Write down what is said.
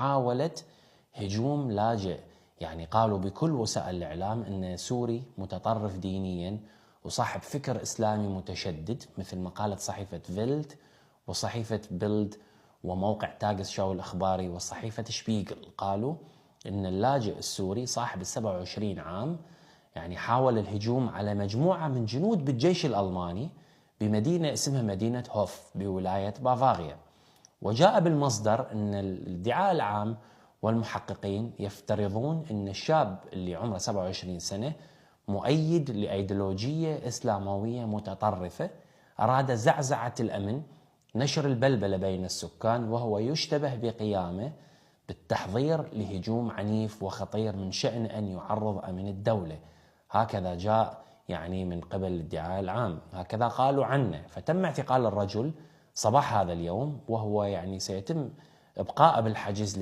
محاولة هجوم لاجئ. يعني قالوا بكل وسائل الإعلام أن سوري متطرف دينيا وصاحب فكر إسلامي متشدد، مثل ما قالت صحيفة فيلد وصحيفة بيلد وموقع تاغس شو الإخباري وصحيفة شبيغل. قالوا أن اللاجئ السوري صاحب 27 عام يعني حاول الهجوم على مجموعة من جنود بالجيش الألماني بمدينة اسمها مدينة هوف بولاية بافاريا. وجاء بالمصدر أن الادعاء العام والمحققين يفترضون أن الشاب اللي عمره 27 سنة مؤيد لأيديولوجية إسلاموية متطرفة أراد زعزعة الأمن، نشر البلبلة بين السكان، وهو يشتبه بقيامه بالتحضير لهجوم عنيف وخطير من شأن أن يعرض أمن الدولة. هكذا جاء يعني من قبل الادعاء العام، هكذا قالوا عنه. فتم اعتقال الرجل صباح هذا اليوم، وهو يعني سيتم إبقاءه بالحجز